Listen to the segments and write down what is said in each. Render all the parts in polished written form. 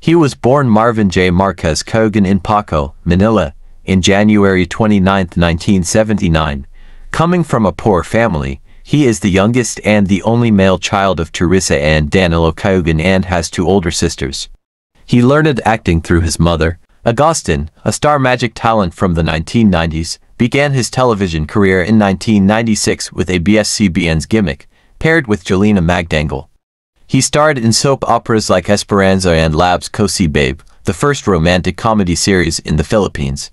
He was born Marvin J. Marquez Cogan in Paco, Manila, in January 29, 1979. Coming from a poor family, he is the youngest and the only male child of Teresa and Danilo Cogan and has two older sisters. He learned acting through his mother. Agustin, a star magic talent from the 1990s, began his television career in 1996 with ABS-CBN's Gimmick, paired with Jelena Magdangle. He starred in soap operas like Esperanza and Lab's Cosi Babe, the first romantic comedy series in the Philippines.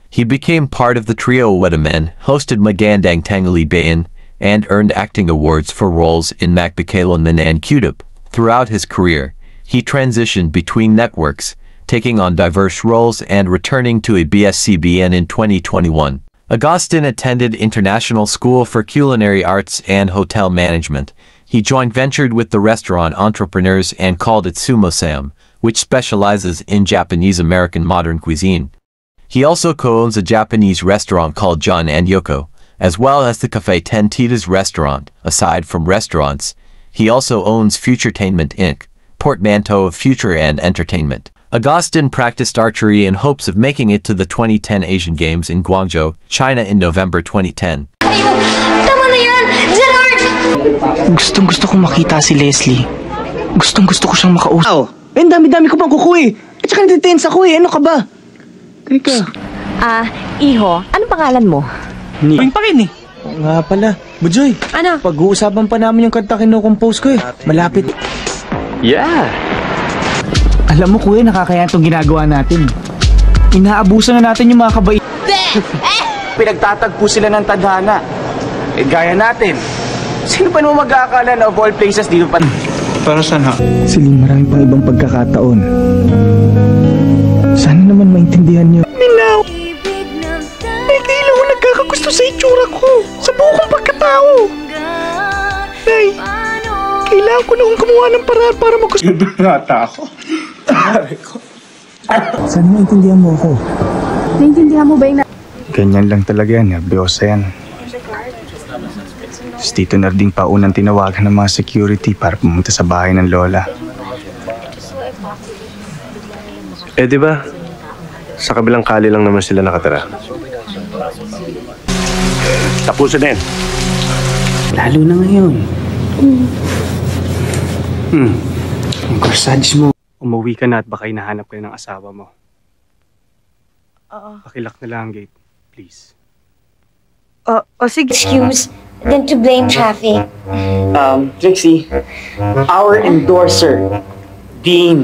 He became part of the trio Wedamen, hosted Magandang Tanghali Bayan, and earned acting awards for roles in Magpakailanman and Cutup. Throughout his career, he transitioned between networks, taking on diverse roles and returning to ABS-CBN in 2021. Agustin attended International School for Culinary Arts and Hotel Management. He joint ventured with the restaurant entrepreneurs and called it Sumo Sam, which specializes in Japanese-American modern cuisine. He also co-owns a Japanese restaurant called John and Yoko, as well as the Cafe Ten Titas restaurant. Aside from restaurants, he also owns Futuretainment Inc., portmanteau of future and entertainment. Agustin practiced archery in hopes of making it to the 2010 Asian Games in Guangzhou, China in November 2010. Tama na yan! Gerard! Gustong-gusto kong makita si Leslie. Gustong-gusto ko siyang makausap. Oh, ang dami-dami ko pang kukuha eh. At saka natitense ako eh. Ano ka ba? Teka. Iho, anong pangalan mo? Ni. Pa rin eh. Oo nga pala. Bujoy. Ano? Pag-uusapan pa namin yung kanta kinukompose ko eh. Malapit. Yeah! Alam mo kuya, nakakaya itong ginagawa natin. Inaabusan na natin yung mga kabait. Pinagtatagpo sila ng tadhana. Eh gaya natin. Sino pa naman mag-aakala na of all places dito pa? Para saan ha? Siling marami pang ibang pagkakataon. Sana naman maintindihan niyo. Minaw! Ay, kailan ko nagkakagusto sa itsura ko. Sa buong pagkatao. Nay, kailangan ko na kong kumuha ng paraan para magusto. Nata ako. Sana maintindihan mo ako. Naintindihan mo ba yung Ganyan lang talaga yan. Nervyosa yan. Si Tito Narding pa unang tinawagan ng mga security para pumunta sa bahay ng lola. Eh di ba? Sa kabilang kali lang naman sila nakatira. Tapusin na yan. Lalo na ngayon. Ang corsage mo. Umuwi ka na at baka hinahanap kayo ng asawa mo. Pakilak na lang ang gate, please. sige. Excuse, then to blame traffic. Trixie, our endorser, Dean.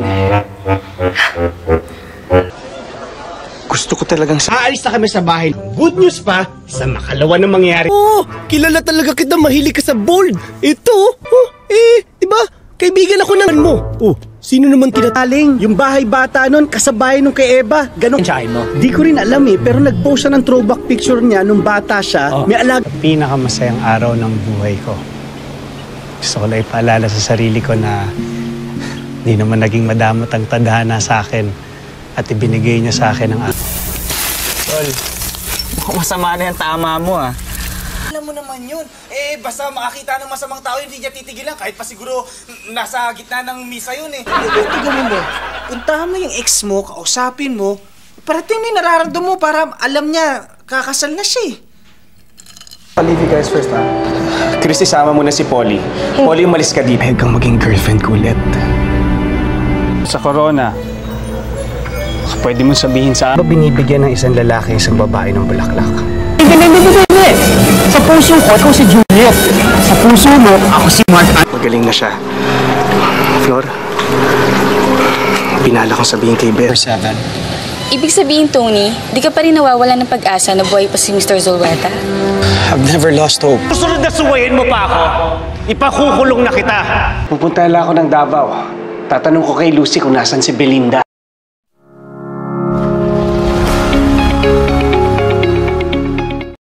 Gusto ko talagang Aalis na kami sa bahay. Good news pa, sa makalawa na mangyayari. Oh, kilala talaga kita, mahilig ka sa bold. Ito, diba? Kaibigan ako ng mo. Oh, sino naman tinataling? Yung bahay bata nun, kasabay nung kay Eva. Ganon. Mo? Di ko rin alam eh, pero nag-post siya ng throwback picture niya nung bata siya. May alag. pinakamasayang araw ng buhay ko. Gusto ko lang ipaalala sa sarili ko na hindi naman naging madamot ang tadhana sa akin at ibinigay niya sa akin ang Tol, mukhang masama na yung tama mo ah. Alam mo naman yun. Basta makakita ng masamang tao, hindi niya titigilan. Kahit pa siguro nasa gitna ng misa yun eh. Tignan mo, puntahan mo yung ex mo, kausapin mo. Parating may nararamdaman mo para alam niya, kakasal na siya eh. I'll leave you guys first, Chris, isama mo na si Polly. Polly, umalis ka dito. Huwag kang maging girlfriend ko ulit. Sa corona, pwede mo sabihin sa akin, binibigyan ng isang lalaki isang babae ng bulaklak. Sa puso ko, ako si Juliet. Sa puso mo, ako si Mark. Magaling na siya. Flor, pinala kong sabihin kay Bear. Ibig sabihin, Tony, di ka pa rin nawawalan ng pag-asa na buhay pa si Mr. Zolweta? I've never lost hope. Susunod na suwayin mo pa ako, ipakukulong na kita. Pupunta lang ako ng Davao. Tatanong ko kay Lucy kung nasan si Belinda.